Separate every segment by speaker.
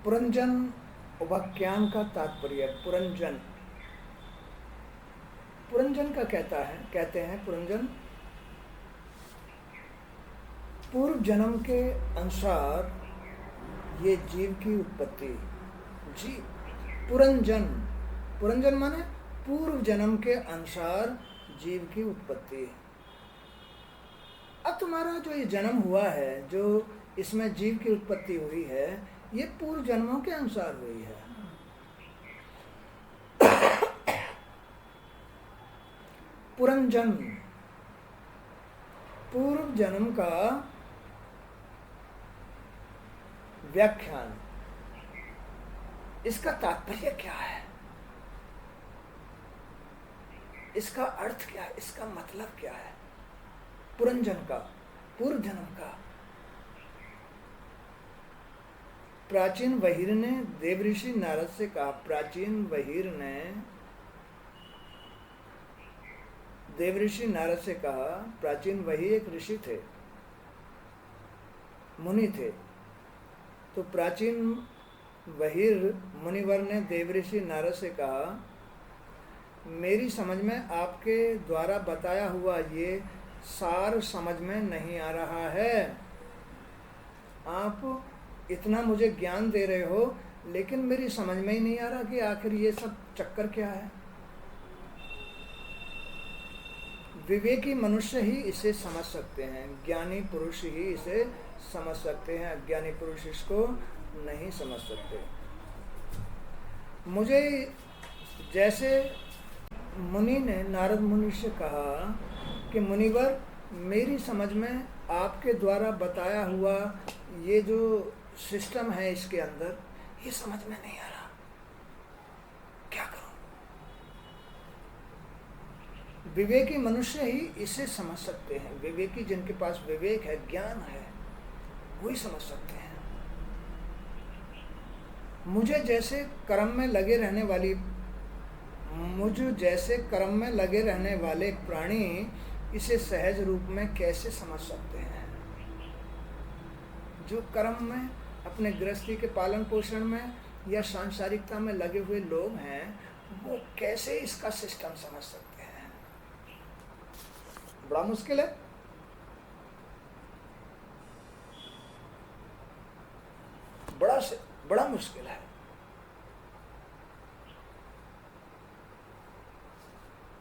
Speaker 1: पुरंजन उपाख्यान का तात्पर्य। पुरंजन, पुरंजन का कहते हैं पुरंजन पूर्व जन्म के अनुसार ये जीव की उत्पत्ति। जीव पुरंजन, पुरंजन माने पूर्व जन्म के अनुसार जीव की उत्पत्ति। अब तुम्हारा जो ये जन्म हुआ है, जो इसमें जीव की उत्पत्ति हुई है, ये पूर्व जन्मों के अनुसार हुई है। पुरंजन पूर्व जन्म का व्याख्यान। इसका तात्पर्य क्या है, इसका अर्थ क्या है, इसका मतलब क्या है? पुरंजन का, पूर्व जन्म का। प्राचीन वहीर ने देवऋषि नारद से कहा, प्राचीन वहीर ने देवऋषि नारद से कहा। प्राचीन वही एक ऋषि थे, मुनि थे। तो प्राचीन वहीर मुनिवर ने देवऋषि नारद से कहा, मेरी समझ में आपके द्वारा बताया हुआ ये सार समझ में नहीं आ रहा है। आप इतना मुझे ज्ञान दे रहे हो, लेकिन मेरी समझ में ही नहीं आ रहा कि आखिर ये सब चक्कर क्या है। विवेकी मनुष्य ही इसे समझ सकते हैं, ज्ञानी पुरुष ही इसे समझ सकते हैं, अज्ञानी पुरुष इसको नहीं समझ सकते। मुझे जैसे मुनि ने नारद मुनि से कहा कि मुनिवर, मेरी समझ में आपके द्वारा बताया हुआ ये जो सिस्टम है, इसके अंदर ये समझ में नहीं आ रहा, क्या करूं? विवेकी मनुष्य ही इसे समझ सकते हैं। विवेकी, जिनके पास विवेक है, ज्ञान है, वही समझ सकते हैं। मुझे जैसे कर्म में लगे रहने वाले प्राणी इसे सहज रूप में कैसे समझ सकते हैं? जो कर्म में, अपने गृहस्थी के पालन पोषण में या सांसारिकता में लगे हुए लोग हैं, वो कैसे इसका सिस्टम समझ सकते हैं? बड़ा मुश्किल है। बड़ा मुश्किल है।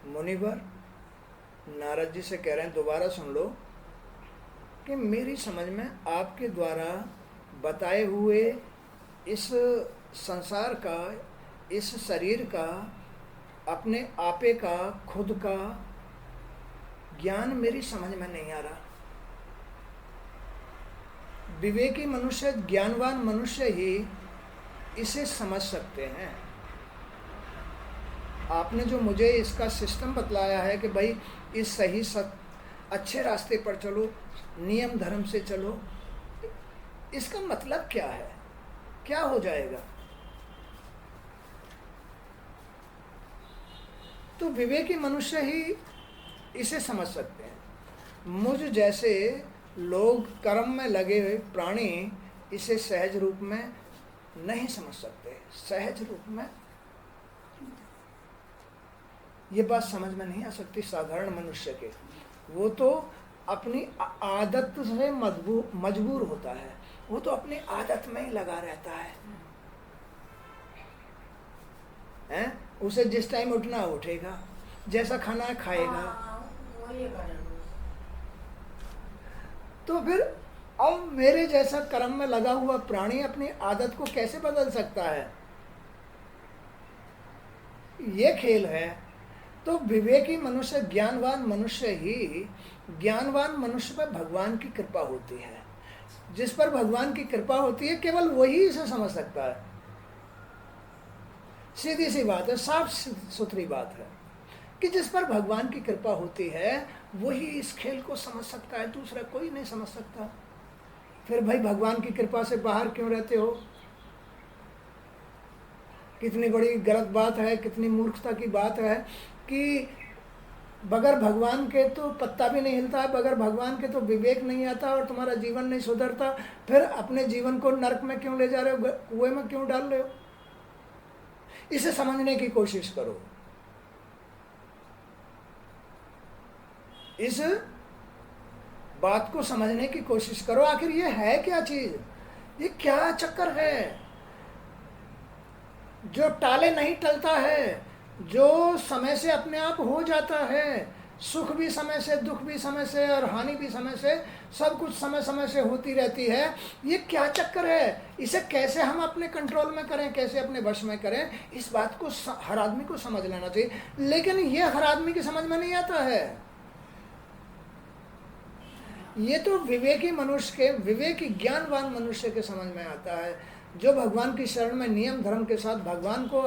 Speaker 1: मुनिवर नारद जी से कह रहे हैं, दोबारा सुन लो, कि मेरी समझ में आपके द्वारा बताए हुए इस संसार का, इस शरीर का, अपने आपे का, खुद का ज्ञान मेरी समझ में नहीं आ रहा। विवेकी मनुष्य, ज्ञानवान मनुष्य ही इसे समझ सकते हैं। आपने जो मुझे इसका सिस्टम बतलाया है कि भाई इस सही अच्छे रास्ते पर चलो, नियम धर्म से चलो, इसका मतलब क्या है, क्या हो जाएगा? तो विवेकी मनुष्य ही इसे समझ सकते हैं। मुझ जैसे लोग, कर्म में लगे हुए प्राणी इसे सहज रूप में नहीं समझ सकते। सहज रूप में ये बात समझ में नहीं आ सकती साधारण मनुष्य के। वो तो अपनी आदत से मजबूर होता है, वो तो अपनी आदत में ही लगा रहता है, हैं? उसे जिस टाइम उठना उठेगा, जैसा खाना खाएगा। तो फिर अब मेरे जैसा कर्म में लगा हुआ प्राणी अपनी आदत को कैसे बदल सकता है? ये खेल है। तो विवेकी मनुष्य, ज्ञानवान मनुष्य ही, ज्ञानवान मनुष्य पर भगवान की कृपा होती है। जिस पर भगवान की कृपा होती है, केवल वही इसे समझ सकता है। सीधी सी बात है, साफ सुथरी बात है कि जिस पर भगवान की कृपा होती है वही इस खेल को समझ सकता है, दूसरा कोई नहीं समझ सकता। फिर भाई भगवान की कृपा से बाहर क्यों रहते हो? कितनी बड़ी गलत बात है, कितनी मूर्खता की बात है कि बगैर भगवान के तो पत्ता भी नहीं हिलता है, बगैर भगवान के तो विवेक नहीं आता और तुम्हारा जीवन नहीं सुधरता। फिर अपने जीवन को नरक में क्यों ले जा रहे हो, कुएं में क्यों डाल रहे हो? इसे समझने की कोशिश करो। इस बात को समझने की कोशिश करो, आखिर ये है क्या चीज, ये क्या चक्कर है जो टाले नहीं टलता है, जो समय से अपने आप हो जाता है। सुख भी समय से, दुख भी समय से और हानि भी समय से, सब कुछ समय समय से होती रहती है। ये क्या चक्कर है, इसे कैसे हम अपने कंट्रोल में करें, कैसे अपने वश में करें, इस बात को हर आदमी को समझ लेना चाहिए। लेकिन ये हर आदमी की समझ में नहीं आता है। ये तो विवेकी मनुष्य के, विवेकी ज्ञानवान मनुष्य के समझ में आता है, जो भगवान की शरण में नियम धर्म के साथ भगवान को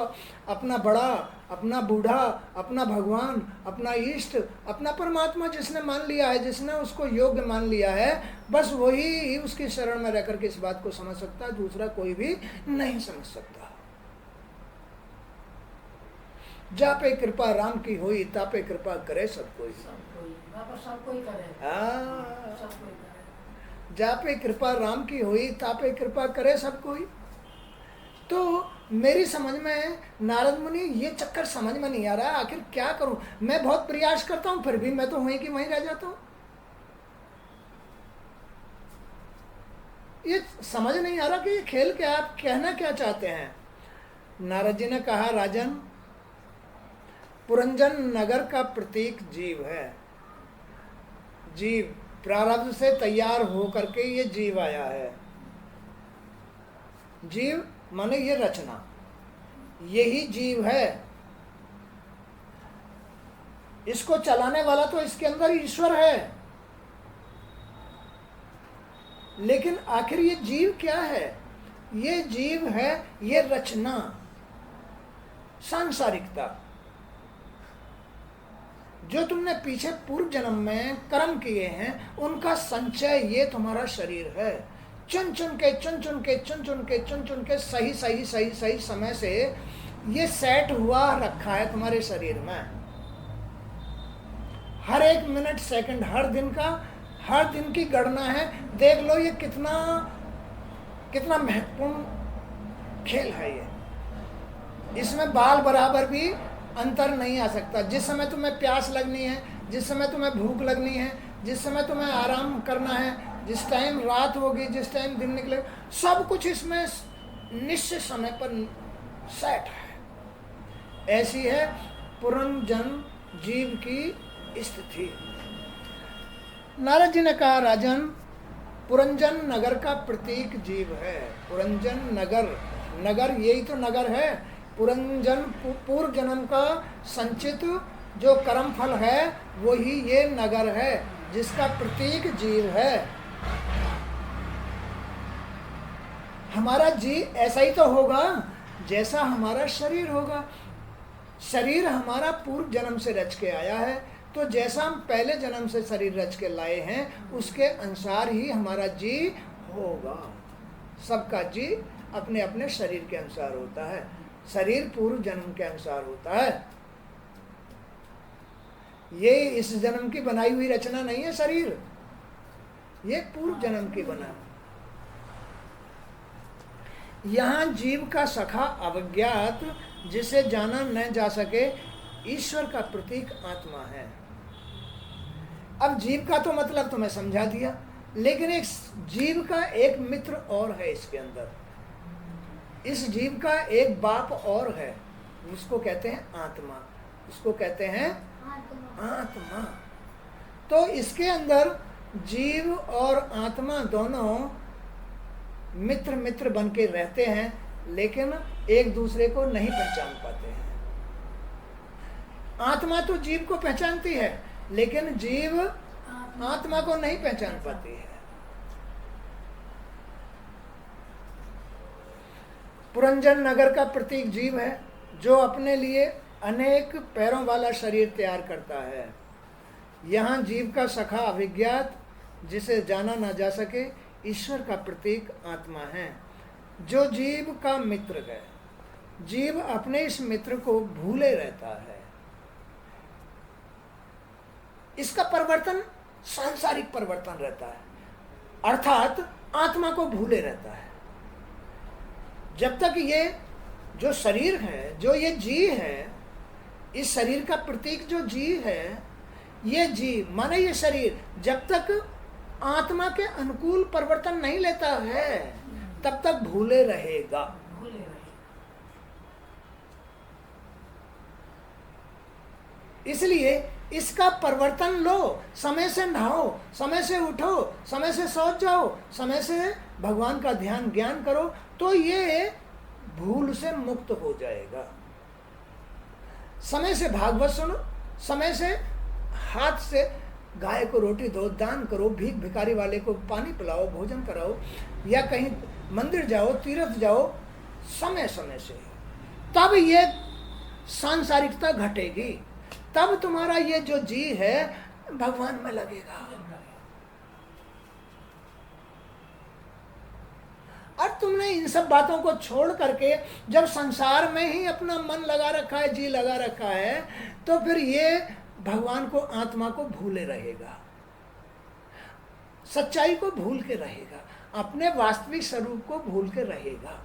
Speaker 1: अपना बड़ा, अपना बूढ़ा, अपना भगवान, अपना इष्ट, अपना परमात्मा जिसने मान लिया है, जिसने उसको योग्य मान लिया है, बस वही उसकी शरण में रहकर के इस बात को समझ सकता है, दूसरा कोई भी नहीं समझ सकता। जा पे कृपा राम की हुई, तापे कृपा करे सब कोई। जा पे कृपा राम की हुई, तापे कृपा करे सब कोई। तो मेरी समझ में नारद मुनि ये चक्कर समझ में नहीं आ रहा, आखिर क्या करूं। मैं बहुत प्रयास करता हूं, फिर भी मैं तो वहीं की वहीं रह जाता हूं। ये समझ नहीं आ रहा कि ये खेल क्या, आप कहना क्या चाहते हैं। नारद जी ने कहा, राजन, पुरंजन नगर का प्रतीक जीव है। जीव प्रारब्ध से तैयार हो करके ये जीव आया है। जीव माने ये रचना, यही जीव है। इसको चलाने वाला तो इसके अंदर ईश्वर है। लेकिन आखिर ये जीव क्या है? ये जीव है ये रचना, सांसारिकता। जो तुमने पीछे पूर्व जन्म में कर्म किए हैं, उनका संचय ये तुम्हारा शरीर है। चुन चुन के सही सही सही सही समय से ये सेट हुआ रखा है तुम्हारे शरीर में। हर एक मिनट सेकंड हर दिन का, हर दिन की गणना है। देख लो ये कितना कितना महत्वपूर्ण खेल है ये। इसमें बाल बराबर भी अंतर नहीं आ सकता। जिस समय तुम्हें प्यास लगनी है, जिस समय तुम्हें भूख लगनी है, जिस समय तुम्हें आराम करना है, जिस टाइम रात होगी, जिस टाइम दिन निकले, सब कुछ इसमें निश्चित समय पर सेट है। ऐसी है पुरंजन जीव की स्थिति। नारद जी ने कहा, राजन, पुरंजन नगर का प्रतीक जीव है। पुरंजन नगर, नगर यही तो नगर है। पुरंजन पूर्व जन्म का संचित जो कर्म फल है वही ये नगर है, जिसका प्रतीक जीव है। हमारा जी ऐसा ही तो होगा जैसा हमारा शरीर होगा। शरीर हमारा पूर्व जन्म से रच के आया है, तो जैसा हम पहले जन्म से शरीर रच के लाए हैं उसके अनुसार ही हमारा जी होगा। सबका जी अपने अपने शरीर के अनुसार होता है। शरीर पूर्व जन्म के अनुसार होता है। ये इस जन्म की बनाई हुई रचना नहीं है शरीर, ये पूर्व जन्म की बना। यहाँ जीव का सखा अवज्ञात, जिसे जाना न जा सके, ईश्वर का प्रतीक आत्मा है। अब जीव का तो मतलब तुम्हें समझा दिया, लेकिन एक जीव का एक मित्र और है इसके अंदर। इस जीव का एक बाप और है, उसको कहते हैं आत्मा, उसको कहते हैं आत्मा। तो इसके अंदर जीव और आत्मा दोनों मित्र मित्र बन के रहते हैं, लेकिन एक दूसरे को नहीं पहचान पाते हैं। आत्मा तो जीव को पहचानती है, लेकिन जीव आत्मा को नहीं पहचान पाती है। पुरंजन नगर का प्रतीक जीव है, जो अपने लिए अनेक पैरों वाला शरीर तैयार करता है। यहाँ जीव का सखा अभिज्ञात, जिसे जाना ना जा सके, ईश्वर का प्रतीक आत्मा है, जो जीव का मित्र है। जीव अपने इस मित्र को भूले रहता है। इसका परिवर्तन सांसारिक परिवर्तन रहता है, अर्थात आत्मा को भूले रहता है। जब तक ये जो शरीर है, जो ये जी है, इस शरीर का प्रतीक जो जी है, ये जी माने ये शरीर जब तक आत्मा के अनुकूल परिवर्तन नहीं लेता है तब तक भूले रहेगा। इसलिए इसका परिवर्तन लो, समय से नहाओ, समय से उठो, समय से सो जाओ, समय से भगवान का ध्यान ज्ञान करो, तो ये भूल से मुक्त हो जाएगा। समय से भागवत सुनो, समय से हाथ से गाय को रोटी दो, दान करो, भीख भिखारी वाले को पानी पिलाओ, भोजन कराओ, या कहीं मंदिर जाओ, तीर्थ जाओ, समय समय से, तब ये सांसारिकता घटेगी, तब तुम्हारा ये जो जी है भगवान में लगेगा। और तुमने इन सब बातों को छोड़ करके जब संसार में ही अपना मन लगा रखा है, जी लगा रखा है, तो फिर ये भगवान को, आत्मा को भूले रहेगा, सच्चाई को भूल के रहेगा, अपने वास्तविक स्वरूप को भूल के रहेगा।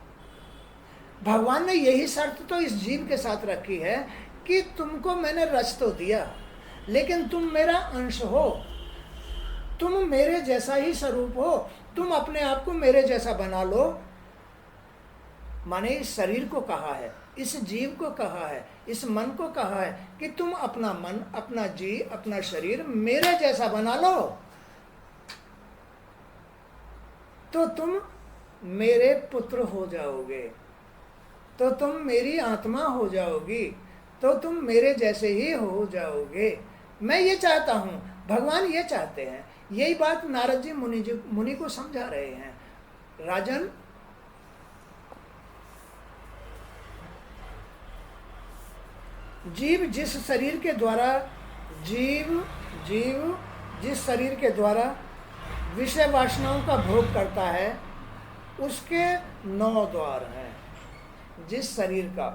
Speaker 1: भगवान ने यही शर्त तो इस जीव के साथ रखी है कि तुमको मैंने रच तो दिया, लेकिन तुम मेरा अंश हो, तुम मेरे जैसा ही स्वरूप हो, तुम अपने आप को मेरे जैसा बना लो। माने इस शरीर को कहा है, इस जीव को कहा है, इस मन को कहा है कि तुम अपना मन, अपना जी, अपना शरीर मेरे जैसा बना लो, तो तुम मेरे पुत्र हो जाओगे, तो तुम मेरी आत्मा हो जाओगी, तो तुम मेरे जैसे ही हो जाओगे। मैं ये चाहता हूँ, भगवान ये चाहते हैं। यही बात नारद जी मुनि को समझा रहे हैं। राजन, जीव जिस शरीर के द्वारा, जीव जिस शरीर के द्वारा विषय वासनाओं का भोग करता है, उसके 9 द्वार हैं। जिस शरीर का,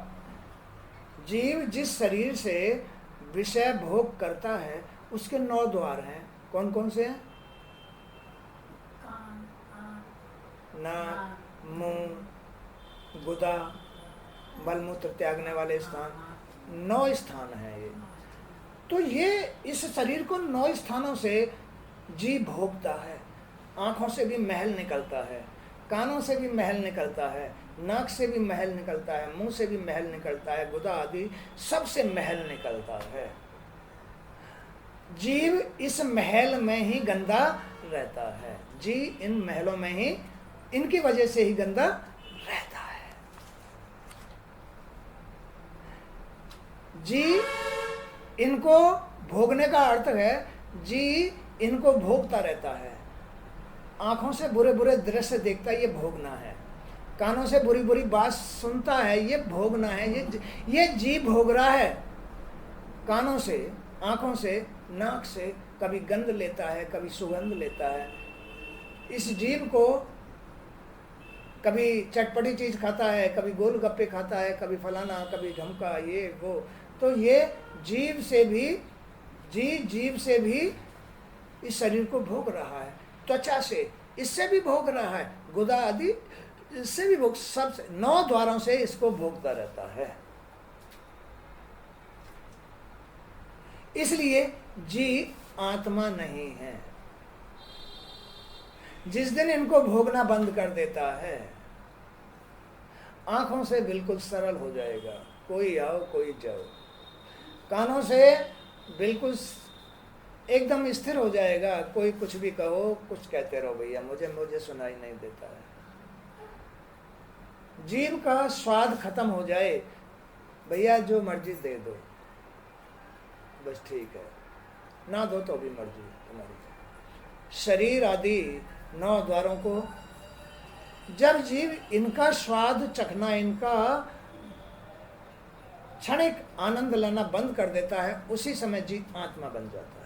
Speaker 1: जीव जिस शरीर से विषय भोग करता है, उसके 9 द्वार हैं। कौन कौन से हैं? नाक, मुंह, गुदा, मलमूत्र त्यागने वाले स्थान, 9 स्थान हैं ये। तो ये इस शरीर को 9 स्थानों से जीव भोगता है। आँखों से भी महल निकलता है, कानों से भी महल निकलता है, नाक से भी महल निकलता है, मुंह से भी महल निकलता है, गुदा आदि सबसे महल निकलता है। जीव इस महल में ही गंदा रहता है, जी इन महलों में ही, इनकी वजह से ही गंदा रहता है। जी इनको भोगने का अर्थ है, जी इनको भोगता रहता है। आंखों से बुरे बुरे दृश्य देखता है, ये भोगना है। कानों से बुरी बुरी बात सुनता है, ये भोगना है। ये जी भोग रहा है। कानों से, आंखों से, नाक से कभी गंध लेता है, कभी सुगंध लेता है। इस जीव को कभी चटपटी चीज खाता है, कभी गोलगप्पे खाता है, कभी फलाना, कभी झमका, ये वो। तो ये जीव से भी, जीव से भी इस शरीर को भोग रहा है। त्वचा से इससे भी भोग रहा है, गुदा आदि इससे भी भोग, सब 9 द्वारों से इसको भोगता रहता है। इसलिए जी आत्मा नहीं है। जिस दिन इनको भोगना बंद कर देता है, आंखों से बिल्कुल सरल हो जाएगा, कोई आओ कोई जाओ। कानों से बिल्कुल एकदम स्थिर हो जाएगा, कोई कुछ भी कहो, कुछ कहते रहो भैया, मुझे सुनाई नहीं देता है। जीभ का स्वाद खत्म हो जाए, भैया जो मर्जी दे दो, बस ठीक है, ना दो तो भी मर्जी तुम्हारी। शरीर आदि 9 द्वारों को जब जीव इनका स्वाद चखना, इनका क्षणिक आनंद लेना बंद कर देता है, उसी समय जीव आत्मा बन जाता है।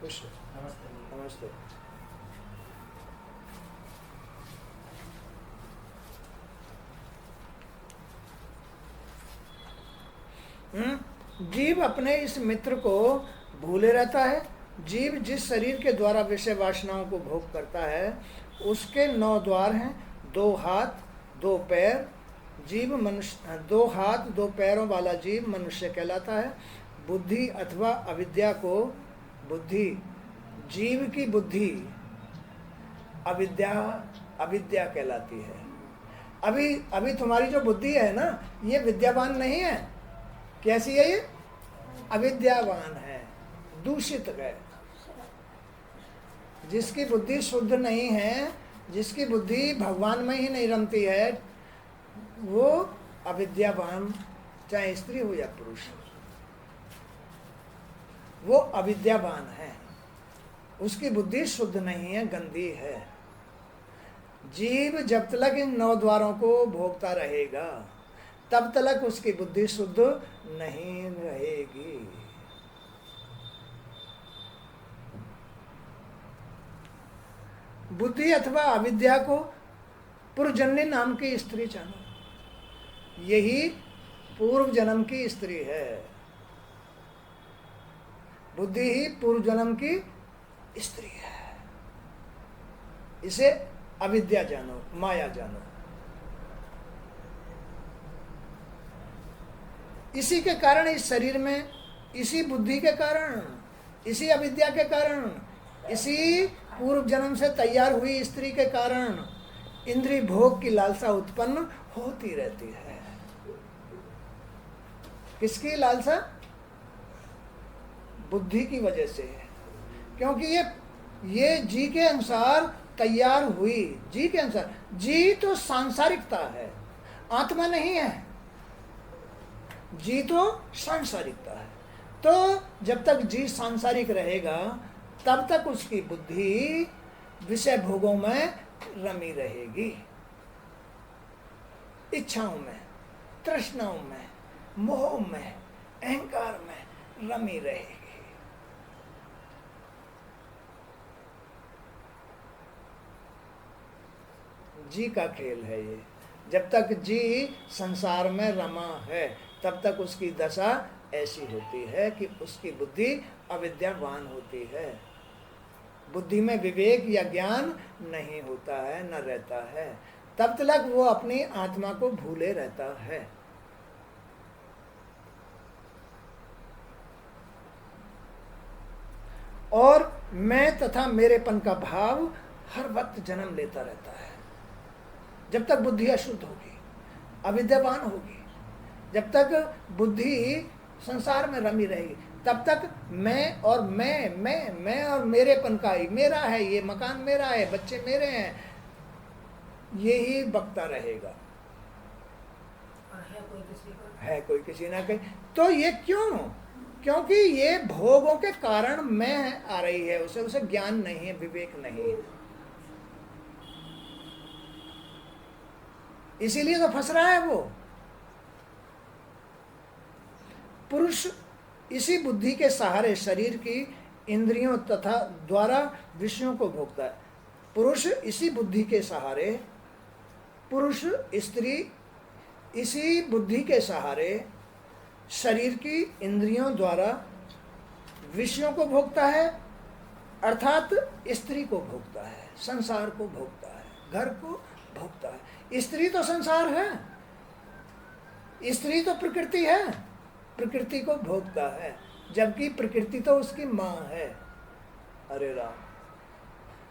Speaker 1: खुश नमस्ते नमस्ते। जीव अपने इस मित्र को भूले रहता है। जीव जिस शरीर के द्वारा विषय वासनाओं को भोग करता है उसके 9 द्वार हैं। 2 हाथ 2 पैर जीव मनुष्य, 2 हाथ 2 पैरों वाला जीव मनुष्य कहलाता है। बुद्धि अथवा अविद्या को, बुद्धि जीव की बुद्धि अविद्या कहलाती है। अभी तुम्हारी जो बुद्धि है ना, ये विद्यावान नहीं है। कैसी है ये? अविद्यावान है, दूषित है। जिसकी बुद्धि शुद्ध नहीं है, जिसकी बुद्धि भगवान में ही नहीं रमती है, वो अविद्यावान, चाहे स्त्री हो या पुरुष, वो अविद्यावान है। उसकी बुद्धि शुद्ध नहीं है, गंदी है। जीव जब तक इन 9 द्वारों को भोगता रहेगा तब तक उसकी बुद्धि शुद्ध नहीं रहेगी। बुद्धि अथवा अविद्या को पूर्वजन्य नाम की स्त्री जानो, यही पूर्व जन्म की स्त्री है। बुद्धि ही पूर्व जन्म की स्त्री है। इसे अविद्या जानो, माया जानो। इसी के कारण इस शरीर में, इसी बुद्धि के कारण, इसी अविद्या के कारण, इसी पूर्व जन्म से तैयार हुई स्त्री के कारण इंद्रिय भोग की लालसा उत्पन्न होती रहती है। किसकी लालसा? बुद्धि की वजह से है। क्योंकि ये जी के अनुसार तैयार हुई, जी के अनुसार। जी तो सांसारिकता है, आत्मा नहीं है। जी तो सांसारिकता है। तो जब तक जी सांसारिक रहेगा तब तक उसकी बुद्धि विषय भोगों में रमी रहेगी, इच्छाओं में, तृष्णाओं में, मोह में, अहंकार में रमी रहेगी। जी का खेल है ये। जब तक जी संसार में रमा है तब तक उसकी दशा ऐसी होती है कि उसकी बुद्धि अविद्यावान होती है। बुद्धि में विवेक या ज्ञान नहीं होता है, न रहता है। तब तक वो अपनी आत्मा को भूले रहता है। और मैं तथा मेरेपन का भाव हर वक्त जन्म लेता रहता है। जब तक बुद्धि अशुद्ध होगी, अविद्यावान होगी, जब तक बुद्धि संसार में रमी रहेगी, तब तक मैं और मैं और मेरेपन का ही, मेरा है ये मकान, मेरा है, बच्चे मेरे हैं, यही बकता रहेगा। है कोई किसी ना कहीं। तो ये क्यों? क्योंकि ये भोगों के कारण मैं आ रही है, उसे ज्ञान नहीं है, विवेक नहीं है। इसीलिए तो फंस रहा है वो। पुरुष इसी बुद्धि के सहारे शरीर की इंद्रियों तथा द्वारा विषयों को भोगता है। पुरुष इसी बुद्धि के सहारे, पुरुष स्त्री इसी बुद्धि के सहारे शरीर की इंद्रियों द्वारा विषयों को भोगता है, अर्थात स्त्री को भोगता है, संसार को भोगता है, घर को भोगता है। स्त्री तो संसार है, स्त्री तो प्रकृति है, प्रकृति को भोगता है, जबकि प्रकृति तो उसकी माँ है। अरे राम,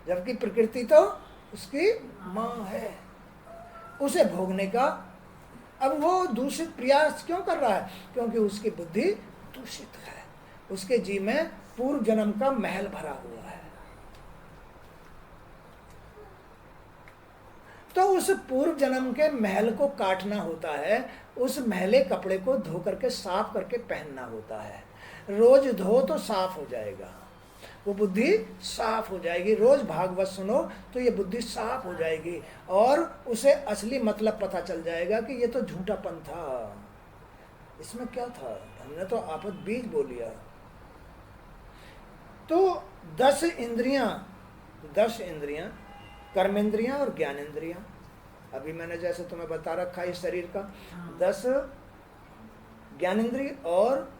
Speaker 1: जबकि प्रकृति तो उसकी माँ है, उसे भोगने का अब वो दूषित प्रयास क्यों कर रहा है? क्योंकि उसकी बुद्धि दूषित है, उसके जी में पूर्व जन्म का महल भरा हुआ है। तो उस पूर्व जन्म के महल को काटना होता है, उस मैले कपड़े को धो करके साफ करके पहनना होता है। रोज धो तो साफ हो जाएगा, वो बुद्धि साफ हो जाएगी। रोज भागवत सुनो तो ये बुद्धि साफ हो जाएगी और उसे असली मतलब पता चल जाएगा कि ये तो झूठापन था, इसमें क्या था, हमने तो आपद बीज बोल लिया। तो 10 इंद्रियां कर्मेंद्रियां और ज्ञानेंद्रियां। अभी मैंने जैसे तुम्हें बता रखा है इस शरीर का 10 ज्ञानेंद्रिय और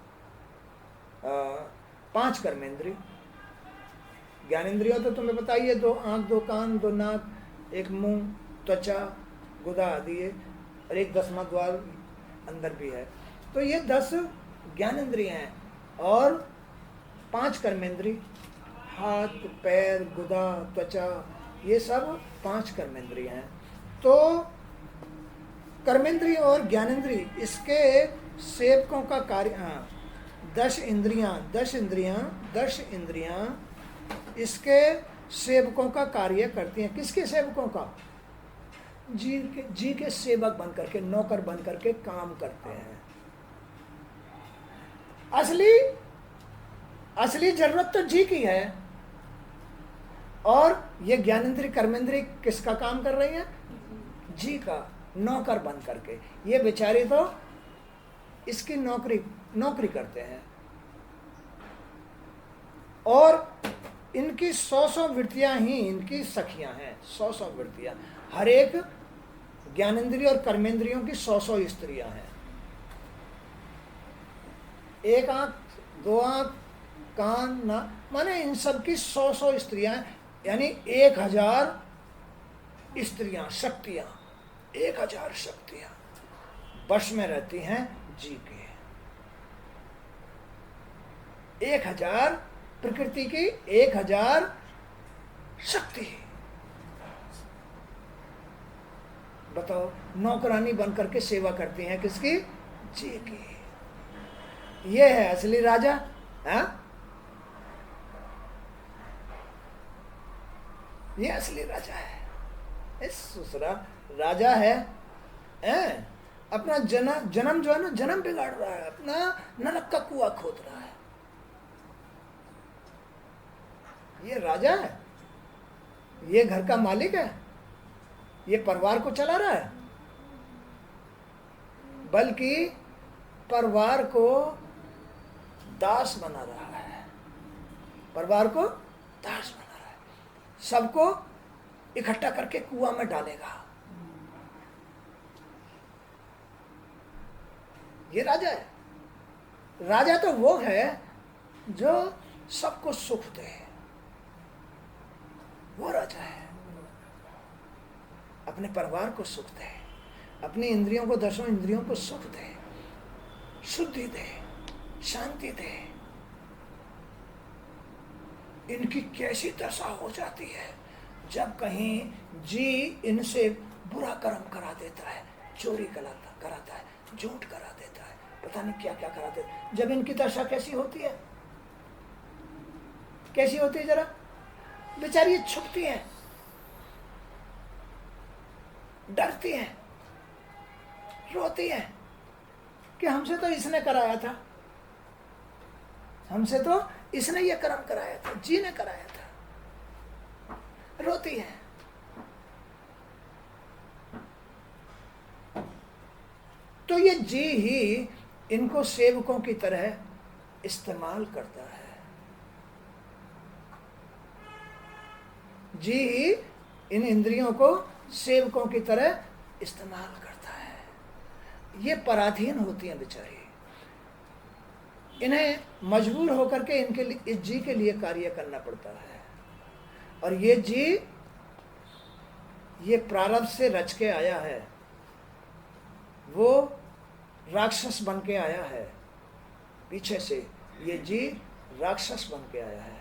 Speaker 1: 5 कर्मेंद्रिय। ज्ञानेंद्रियों तो तुम्हें पता ही है, 2 आँख, 2 कान, 2 नाक, 1 मुंह, त्वचा, गुदा आदि है, और 1 10वां द्वार अंदर भी है। तो ये 10 ज्ञानेंद्रिय हैं और 5 कर्मेंद्रिय, हाथ, पैर, गुदा, त्वचा, ये सब 5 कर्मेंद्रिय हैं। तो कर्मेंद्रिय और ज्ञानेंद्रिय इसके सेवकों का कार्य, 10 इंद्रियां इसके सेवकों का कार्य करती हैं। किसके सेवकों का? जी के सेवक बन करके, नौकर बन करके काम करते हैं। असली जरूरत तो जी की है, और ये ज्ञानेंद्रिय कर्मेंद्रिय किसका काम कर रही हैं? जी का, नौकर बन करके। ये बेचारे तो इसकी नौकरी करते हैं, और इनकी 100 वृत्तियां ही इनकी सखियां हैं। 100 वृत्तियां, हर एक ज्ञानेंद्रिय और कर्मेंद्रियों की 100 स्त्रियां हैं। 1 आंख, 2 आंख, कान, ना, माने इन सब की 100 स्त्रियां, यानी 1000 स्त्रियां, शक्तियां, 1000 शक्तियां वश में रहती हैं जी के। 1000 प्रकृति की 1000 शक्ति। बताओ, नौकरानी बनकर के सेवा करती हैं किसकी? जी की। ये है असली राजा। हाँ, ये असली राजा है। इस दूसरा राजा है, अपना जन्म जो है ना, जन्म बिगाड़ रहा है, अपना नरक का कुआं खोद रहा है। ये राजा है, ये घर का मालिक है, ये परिवार को चला रहा है, बल्कि परिवार को दास बना रहा है। परिवार को दास बना रहा है, सबको इकट्ठा करके कुआं में डालेगा। ये राजा है। राजा तो वो है जो सबको सुख दे, वो राजा है। अपने परिवार को सुख दे, अपनी इंद्रियों को, 10 इंद्रियों को सुख दे, शुद्धि दे, शांति दे। इनकी कैसी दशा हो जाती है जब कहीं जी इनसे बुरा कर्म करा देता है, चोरी कराता है, झूठ करा देता है, पता नहीं क्या क्या करा देता है। जब इनकी दशा कैसी होती है, कैसी होती है जरा? बेचारी छुपती हैं, डरती हैं, रोती हैं कि हमसे तो इसने कराया था, हमसे तो इसने ये कर्म कराया था, जी ने कराया था। रोती हैं। तो ये जी ही इनको सेवकों की तरह इस्तेमाल करता है। जी ही इन इंद्रियों को सेवकों की तरह इस्तेमाल करता है। ये पराधीन होती हैं बेचारी, इन्हें मजबूर होकर के इनके लिए, इस जी के लिए कार्य करना पड़ता है। और ये जी, ये प्रारब्ध से रच के आया है, वो राक्षस बन के आया है। पीछे से ये जी राक्षस बन के आया है।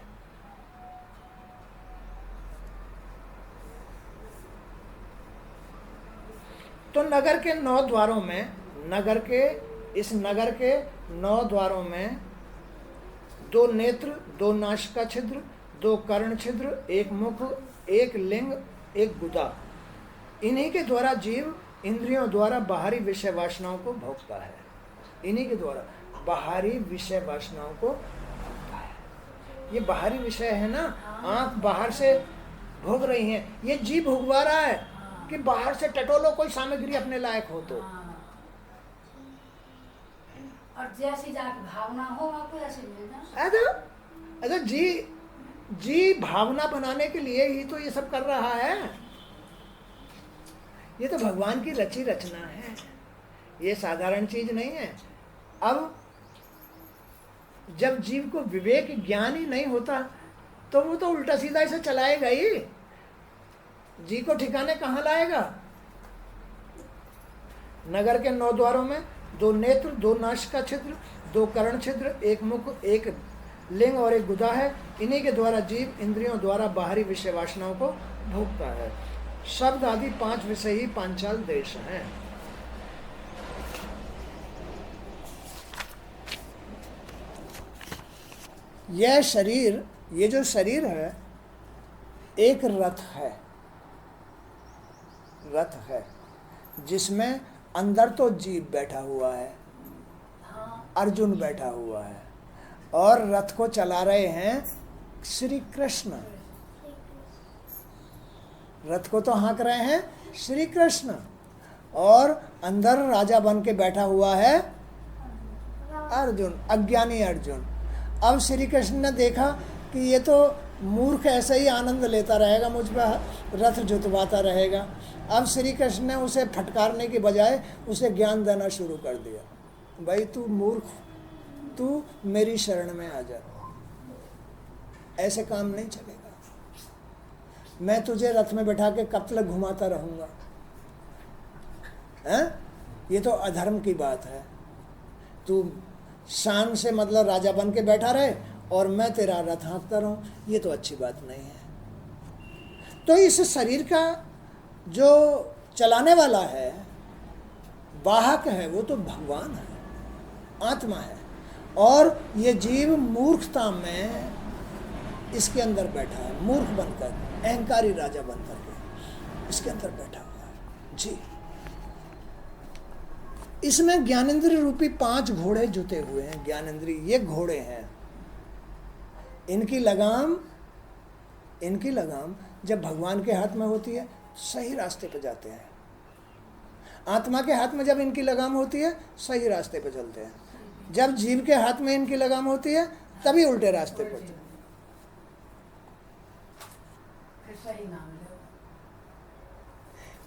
Speaker 1: तो नगर के 9 द्वारों में, इस नगर के 9 द्वारों में 2 नेत्र, 2 नासिका छिद्र, 2 कर्ण छिद्र, 1 मुख, 1 लिंग, 1 गुदा। इन्हीं के द्वारा जीव इंद्रियों द्वारा बाहरी विषय वासनाओं को भोगता है। इन्हीं के द्वारा बाहरी विषय वासनाओं को भोगता है। ये बाहरी विषय है ना, आंख बाहर से भोग रही है, ये जी भोगवा रहा है कि बाहर से टटोलो कोई सामग्री अपने लायक हो तो।
Speaker 2: और जैसी जाके भावना हो आपको ऐसे मिलना।
Speaker 1: अच्छा, जी भावना बनाने के लिए ही तो ये सब कर रहा है। ये तो भगवान की रची रचना है, ये साधारण चीज नहीं है। अब जब जीव को विवेक ज्ञान ही नहीं होता तो वो तो उल्टा सीधा इसे चलाएगा ही, जी को ठिकाने कहाँ लाएगा। नगर के 9 द्वारों में 2 नेत्र, 2 नासिका छिद्र, 2 कर्ण छिद्र, 1 मुख, 1 लिंग और 1 गुदा है। इन्हीं के द्वारा जीव इंद्रियों द्वारा बाहरी विषय वासनाओं को भोगता है। शब्द आदि 5 विषय ही पांचाल देश हैं। यह शरीर, ये जो शरीर है एक रथ है, रथ है जिसमें अंदर तो जीव बैठा हुआ है, अर्जुन बैठा हुआ है, और रथ को चला रहे हैं श्री कृष्ण। रथ को तो हाँक रहे हैं श्री कृष्ण, और अंदर राजा बन के बैठा हुआ है अर्जुन, अज्ञानी अर्जुन। अब श्री कृष्ण ने देखा कि ये तो मूर्ख ऐसे ही आनंद लेता रहेगा, मुझ पर रथ जुतवाता रहेगा। अब श्री कृष्ण ने उसे फटकारने की बजाय उसे ज्ञान देना शुरू कर दिया, भाई तू मूर्ख, तू मेरी शरण में आ जा, ऐसे काम नहीं चलेगा, मैं तुझे रथ में बैठा के कब तक घुमाता रहूंगा, हैं? ये तो अधर्म की बात है। तू शान से मतलब राजा बन के बैठा रहे और मैं तेरा रथ हाँकता रहूं, ये तो अच्छी बात नहीं है। तो इस शरीर का जो चलाने वाला है, वाहक है, वो तो भगवान है, आत्मा है, और ये जीव मूर्खता में इसके अंदर बैठा है, मूर्ख बनकर, अहंकारी राजा बनकर के इसके अंदर बैठा हुआ है जी। इसमें ज्ञानेंद्रिय रूपी 5 घोड़े जुटे हुए हैं। ज्ञानेंद्रिय ये घोड़े हैं, इनकी लगाम जब भगवान के हाथ में होती है सही रास्ते पे जाते हैं, आत्मा के हाथ में जब इनकी लगाम होती है सही रास्ते पे चलते हैं, जब जीव के हाथ में इनकी लगाम होती है तभी उल्टे रास्ते पर।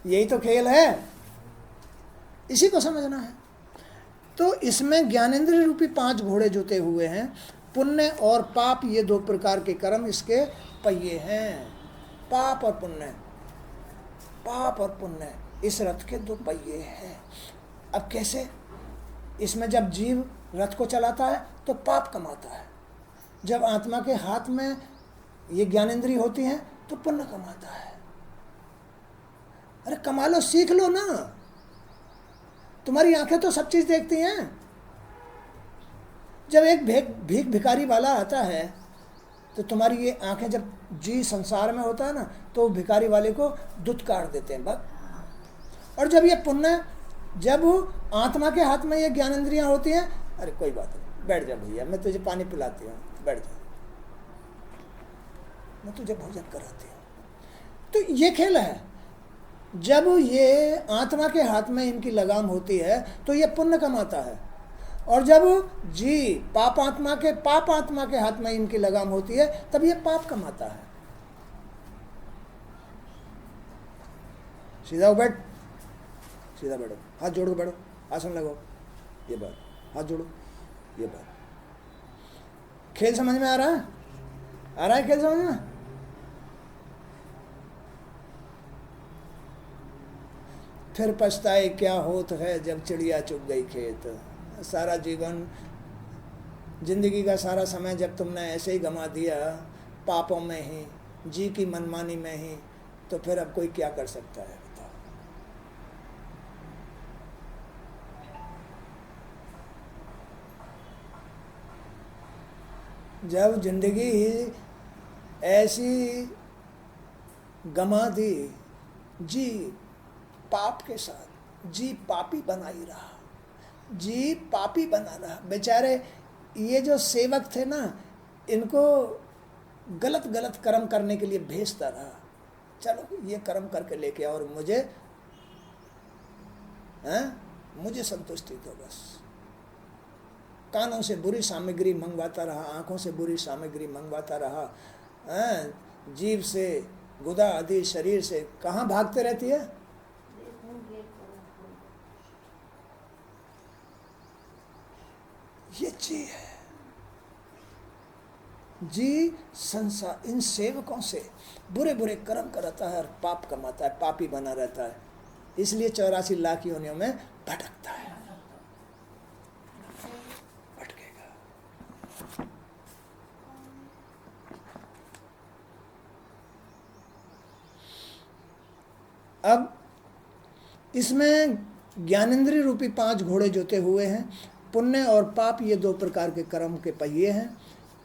Speaker 1: यही तो खेल है, इसी को समझना है। तो इसमें ज्ञानेंद्रिय रूपी 5 घोड़े जुटे हुए हैं। पुण्य और पाप, ये 2 प्रकार के कर्म इसके पहिए हैं। पाप और पुण्य, पाप और पुण्य इस रथ के 2 पहिए हैं। अब कैसे? इसमें जब जीव रथ को चलाता है तो पाप कमाता है, जब आत्मा के हाथ में ये ज्ञानेंद्रिय होती हैं तो पुण्य कमाता है। अरे कमा लो, सीख लो ना, तुम्हारी आंखें तो सब चीज देखती हैं। जब एक भीख भिखारी वाला आता है तो तुम्हारी ये आंखें, जब जी संसार में होता है ना, तो भिखारी वाले को दुत्कार देते हैं बस। और जब ये पुण्य, जब आत्मा के हाथ में ये ज्ञानेंद्रियां होती हैं, अरे कोई बात नहीं, बैठ जा भैया, मैं तुझे पानी पिलाती हूँ, बैठ जा, मैं तुझे भोजन कराती हूँ। तो ये खेल है। जब ये आत्मा के हाथ में इनकी लगाम होती है तो ये पुण्य कमाता है, और जब जी पाप आत्मा के हाथ में इनकी लगाम होती है तब ये पाप कमाता है। सीधा बैठ, सीधा बैठो, हाथ जोड़ के बैठो, आसन लगाओ, ये बात, हाथ जोड़ो, ये बात। खेल समझ में आ रहा है? आ रहा है खेल समझ में? फिर पछताए क्या होत है जब चिड़िया चुग गई खेत। सारा जीवन, जिंदगी का सारा समय जब तुमने ऐसे ही गंवा दिया पापों में ही, जी की मनमानी में ही, तो फिर अब कोई क्या कर सकता है बताओ। जब जिंदगी ऐसी गंवा दी, जी पाप के साथ, जी पापी बनाई रहा, जी पापी बना रहा। बेचारे ये जो सेवक थे ना, इनको गलत गलत कर्म करने के लिए भेजता रहा, चलो ये कर्म करके लेके आओ और मुझे संतुष्टि दो बस। कानों से बुरी सामग्री मंगवाता रहा, आंखों से बुरी सामग्री मंगवाता रहा, जीभ से, गुदा आदि शरीर से कहाँ भागते रहती है। ये जी है, जी संसार इन सेवकों से बुरे बुरे कर्म कराता है और पाप कमाता है, पापी बना रहता है, इसलिए 84 लाख योनियों में भटकता है, भटकेगा। अब इसमें ज्ञानेंद्रिय रूपी 5 घोड़े जोते हुए हैं। पुण्य और पाप ये 2 प्रकार के कर्म के पहिए हैं।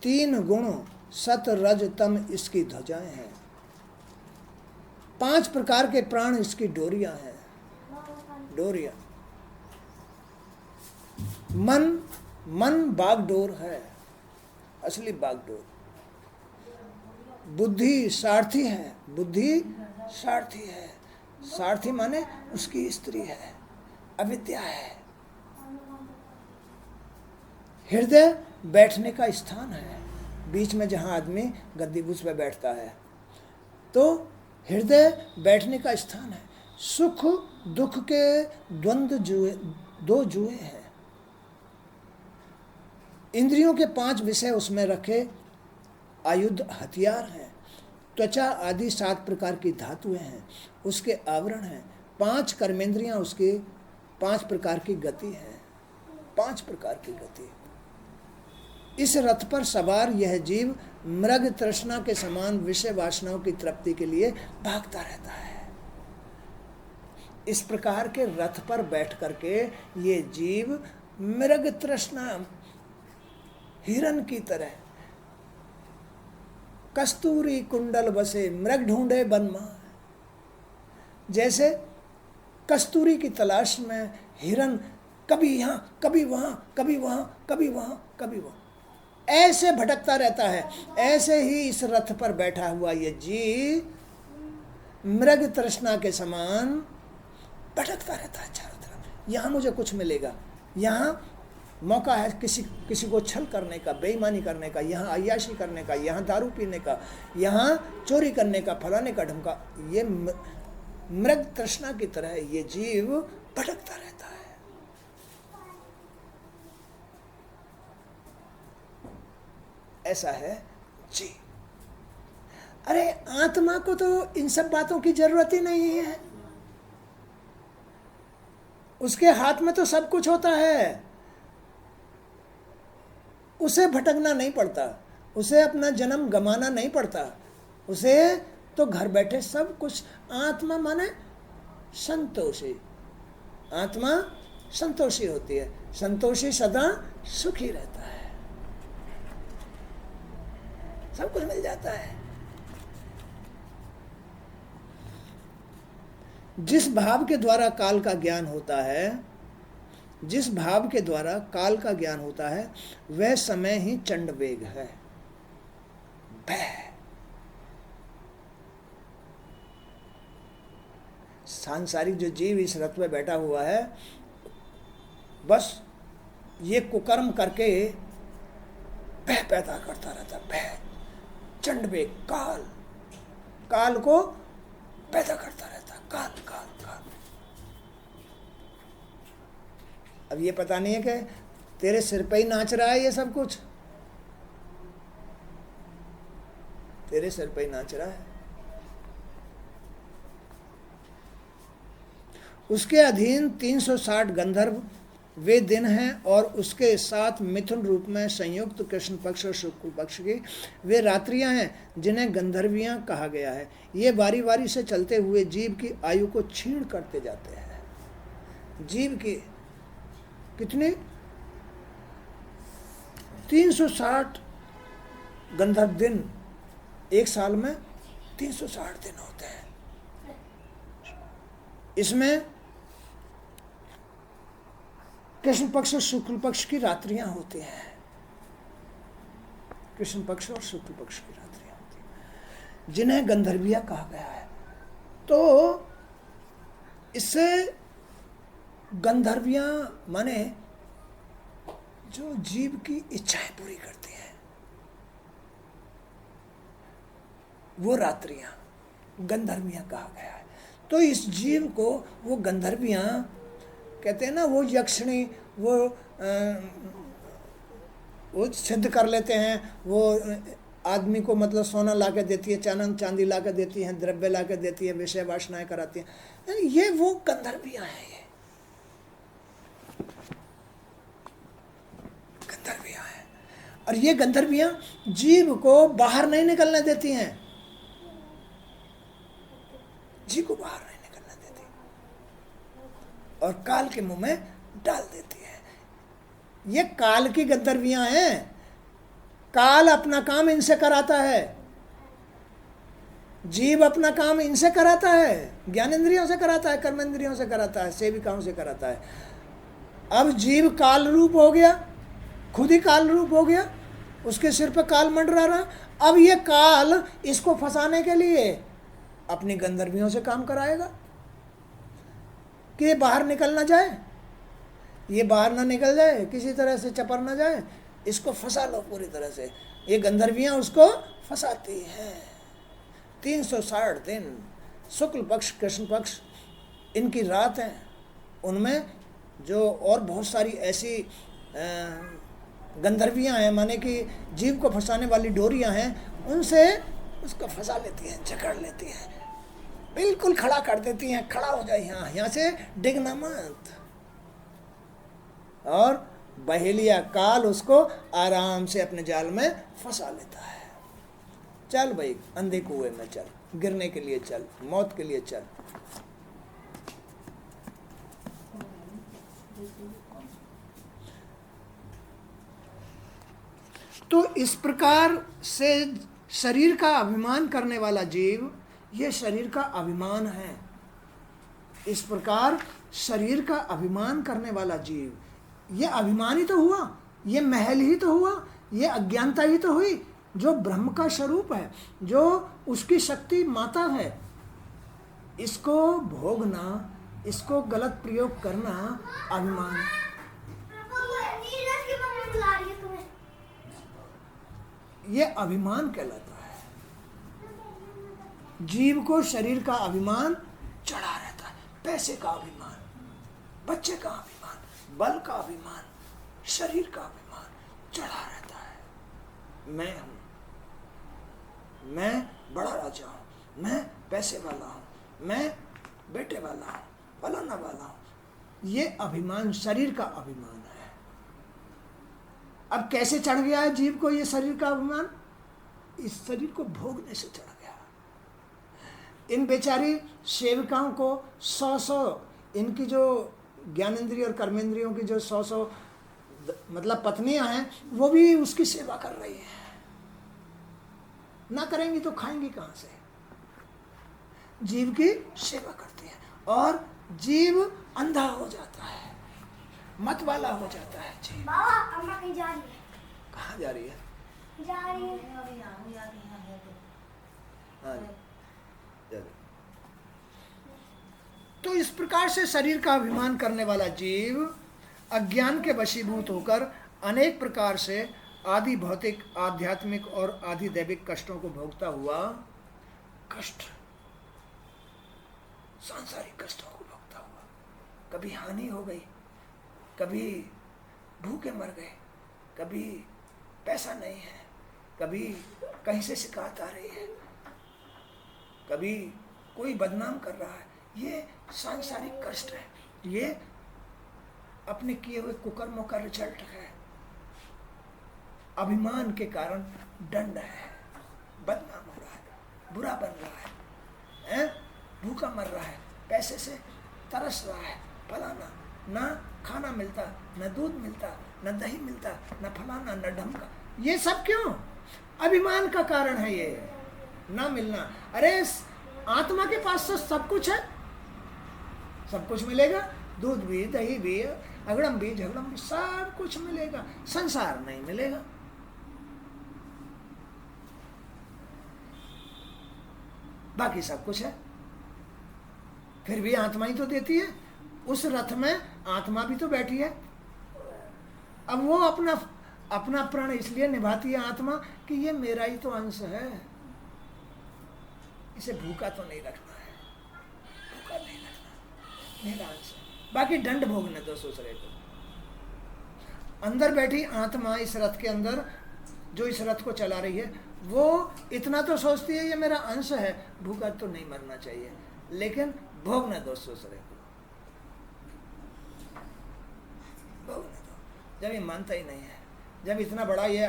Speaker 1: 3 गुण सत रज तम इसकी ध्वजाएं हैं। 5 प्रकार के प्राण इसकी डोरियां हैं, डोरियां। मन बागडोर है, असली बागडोर। बुद्धि सारथी है, बुद्धि सारथी है, सारथी माने उसकी स्त्री है, अविद्या है। हृदय बैठने का स्थान है, बीच में जहाँ आदमी गद्दी भूस पे बैठता है, तो हृदय बैठने का स्थान है। सुख दुख के द्वंद्व जुए, 2 जुए हैं। इंद्रियों के 5 विषय उसमें रखे आयुध हथियार हैं। त्वचा आदि 7 प्रकार की धातुएं हैं, उसके आवरण हैं। 5 कर्मेंद्रियां उसके 5 प्रकार की गति है, 5 प्रकार की गति। इस रथ पर सवार यह जीव मृग तृष्णा के समान विषय वासनाओं की तृप्ति के लिए भागता रहता है। इस प्रकार के रथ पर बैठ करके ये जीव मृग तृष्णा, हिरन की तरह, कस्तूरी कुंडल बसे मृग ढूंढे बनमा, जैसे कस्तूरी की तलाश में हिरन कभी यहाँ कभी वहाँ, कभी वहाँ कभी वहाँ कभी वहाँ, ऐसे भटकता रहता है। ऐसे ही इस रथ पर बैठा हुआ ये जीव मृग तृष्णा के समान भटकता रहता है चारों तरफ। यहाँ मुझे कुछ मिलेगा, यहाँ मौका है किसी को छल करने का, बेईमानी करने का, यहाँ अय्याशी करने का, यहाँ दारू पीने का, यहाँ चोरी करने का, फलाने का ढमका। ये मृग तृष्णा की तरह ये जीव भटकता रहता है। ऐसा है जी। अरे आत्मा को तो इन सब बातों की जरूरत ही नहीं है, उसके हाथ में तो सब कुछ होता है, उसे भटकना नहीं पड़ता, उसे अपना जन्म गंवाना नहीं पड़ता, उसे तो घर बैठे सब कुछ। आत्मा माने संतोषी, आत्मा संतोषी होती है, संतोषी सदा सुखी रहता है, सब कुछ मिल जाता है। जिस भाव के द्वारा काल का ज्ञान होता है, जिस भाव के द्वारा काल का ज्ञान होता है, वह समय ही चंड वेग है, भय। सांसारिक जो जीव इस रथ में बैठा हुआ है, बस ये कुकर्म करके भय पैदा करता रहता, भय, चंड वेग, काल, काल को पैदा करता रहता, काल काल काल। अब ये पता नहीं है कि तेरे सिर पे ही नाच रहा है ये सब कुछ, तेरे सिर पे ही नाच रहा है। उसके अधीन 360 गंधर्व वे दिन हैं, और उसके साथ मिथुन रूप में संयुक्त कृष्ण पक्ष और शुक्ल पक्ष की वे रात्रियां हैं, जिन्हें गंधर्वियां कहा गया है। ये बारी बारी से चलते हुए जीव की आयु को क्षीण करते जाते हैं। जीव की कितने 360 गंधर्व दिन, एक साल में 360 दिन होते हैं। इसमें कृष्ण पक्ष और शुक्ल पक्ष की रात्रियां होती हैं, कृष्ण पक्ष और शुक्ल पक्ष की रात्रियां होती हैं, जिन्हें गंधर्विया कहा गया है। तो इससे गंधर्वियां माने जो जीव की इच्छाएं पूरी करती हैं, वो रात्रियां गंधर्वियां कहा गया है। तो इस जीव को वो गंधर्वियां कहते हैं ना, वो यक्षिणी, वो सिद्ध कर लेते हैं, वो आदमी को मतलब सोना ला के देती है, चांदी ला के देती है, द्रव्य ला के देती है, विषय वासनाएं कराती हैं। ये वो गंधर्वियां हैं, ये गंधर्वियां हैं। और ये गंधर्वियां जीव को बाहर नहीं निकलने देती हैं, जीव को बाहर नहीं निकलने देती और काल के मुंह में डाल देती है। ये काल की गंधर्वियां हैं। काल अपना काम इनसे कराता है, जीव अपना काम इनसे कराता है, ज्ञानेंद्रियों से कराता है, कर्मेंद्रियों से कराता है, सेविकाओं से कराता है। अब जीव काल रूप हो गया, खुद ही काल रूप हो गया, उसके सिर पे काल मंडरा रहा। अब ये काल इसको फंसाने के लिए अपनी गंधर्वियों से काम कराएगा कि ये बाहर निकल ना जाए, ये बाहर ना निकल जाए, किसी तरह से चपर ना जाए, इसको फंसा लो पूरी तरह से। ये गंधर्वियां उसको फंसाती हैं। 360 दिन शुक्ल पक्ष कृष्ण पक्ष इनकी रात है, उनमें जो और बहुत सारी ऐसी गंधर्वियां हैं, माने कि जीव को फंसाने वाली डोरियां हैं, उनसे उसको फंसा लेती हैं, जकड़ लेती हैं, बिल्कुल खड़ा कर देती हैं। खड़ा हो जाए, यहाँ से डिगना मत। और बहेलिया काल उसको आराम से अपने जाल में फंसा लेता है। चल भाई, अंधे कुएं में चल, गिरने के लिए चल, मौत के लिए चल। तो इस प्रकार से शरीर का अभिमान करने वाला जीव, ये शरीर का अभिमान है। इस प्रकार शरीर का अभिमान करने वाला जीव, ये अभिमान ही तो हुआ, ये महल ही तो हुआ, ये अज्ञानता ही तो हुई। जो ब्रह्म का स्वरूप है, जो उसकी शक्ति माता है, इसको भोगना, इसको गलत प्रयोग करना अभिमान। ये अभिमान कहलाता है। जीव को शरीर का अभिमान चढ़ा रहता है, पैसे का अभिमान, बच्चे का अभिमान, बल का अभिमान, शरीर का अभिमान चढ़ा रहता है। मैं हूं, मैं बड़ा राजा हूं, मैं पैसे वाला हूं, मैं बेटे वाला हूं, फलाना वाला हूं। ये अभिमान शरीर का अभिमान है। अब कैसे चढ़ गया है जीव को ये शरीर का अभिमान? इस शरीर को भोगने से चढ़ गया। इन बेचारी सेविकाओं को 100 इनकी जो ज्ञानेंद्रिय और कर्मेंद्रियों की जो 100 मतलब पत्नियां हैं, वो भी उसकी सेवा कर रही हैं। ना करेंगी तो खाएंगी कहां से? जीव की सेवा करती है और जीव अंधा हो जाता है, मत वाला हो जाता है जीव।
Speaker 3: बाबा अम्मा कहीं जा रही है।
Speaker 1: कहाँ जा रही है?
Speaker 3: जा रही है।
Speaker 1: हाँ, तो इस प्रकार से शरीर का अभिमान करने वाला जीव अज्ञान के वशीभूत होकर अनेक प्रकार से आदि भौतिक, आध्यात्मिक और आदि दैविक कष्टों को भोगता हुआ, कष्ट, सांसारिक कष्टों को भोगता हुआ, कभी हानि हो गई, कभी भूखे मर गए, कभी पैसा नहीं है, कभी कहीं से शिकायत आ रही है, कभी कोई बदनाम कर रहा है। ये सांसारिक कष्ट है, ये अपने किए हुए कुकर्मों का रिजल्ट है। अभिमान के कारण दंड है, बदनाम हो रहा है, बुरा बन रहा है, भूखा मर रहा है, पैसे से तरस रहा है, फलाना, ना खाना मिलता, न दूध मिलता, न दही मिलता, न फलाना, न ढमका। ये सब क्यों? अभिमान का कारण है ये ना मिलना। अरे आत्मा के पास तो सब कुछ है, सब कुछ मिलेगा, दूध भी, दही भी, अगड़म भी, झगड़म भी, सब कुछ मिलेगा, संसार नहीं मिलेगा। बाकी सब कुछ है, फिर भी आत्मा ही तो देती है। उस रथ में आत्मा भी तो बैठी है। अब वो अपना प्राण इसलिए निभाती है आत्मा कि ये मेरा ही तो अंश है, इसे भूखा तो नहीं रखना है, भूखा नहीं रखना, मेरा अंश है। बाकी दंड भोगने दो दूसरे को। अंदर बैठी आत्मा इस रथ के अंदर, जो इस रथ को चला रही है, वो इतना तो सोचती है ये मेरा अंश है, भूखा तो नहीं मरना चाहिए, लेकिन भोगने दो दूसरे को, भोगने दो। जब ये मानता ही नहीं है, जब इतना बड़ा ये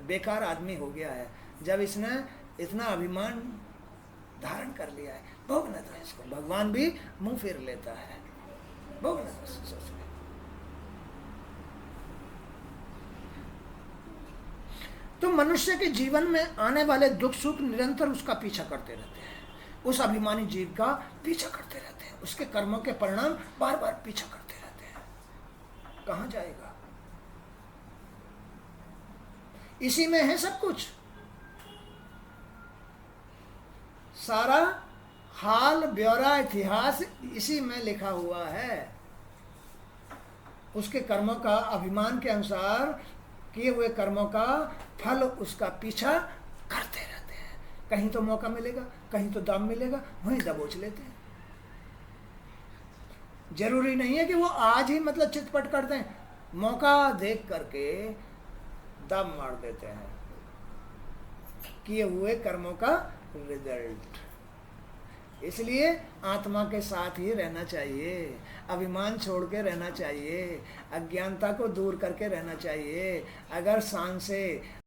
Speaker 1: बेकार आदमी हो गया है, जब इसने इतना अभिमान धारण कर लिया है, भोगने दो इसको। भगवान भी मुंह फेर लेता है, भोगने दो सोच में। तो मनुष्य के जीवन में आने वाले दुख सुख निरंतर उसका पीछा करते रहते हैं, उस अभिमानी जीव का पीछा करते रहते हैं, उसके कर्मों के परिणाम बार बार पीछा करते रहते हैं। कहां जाएगा? इसी में है सब कुछ, सारा हाल ब्यौरा इतिहास इसी में लिखा हुआ है। उसके कर्मों का, अभिमान के अनुसार किए हुए कर्मों का फल उसका पीछा करते रहते हैं। कहीं तो मौका मिलेगा, कहीं तो दाम मिलेगा, वहीं दबोच लेते हैं। जरूरी नहीं है कि वो आज ही मतलब चितपट करते हैं, मौका देख करके दाम मार देते हैं किए हुए कर्मों का रिजल्ट। इसलिए आत्मा के साथ ही रहना चाहिए, अभिमान छोड़ के रहना चाहिए, अज्ञानता को दूर करके रहना चाहिए। अगर सांसें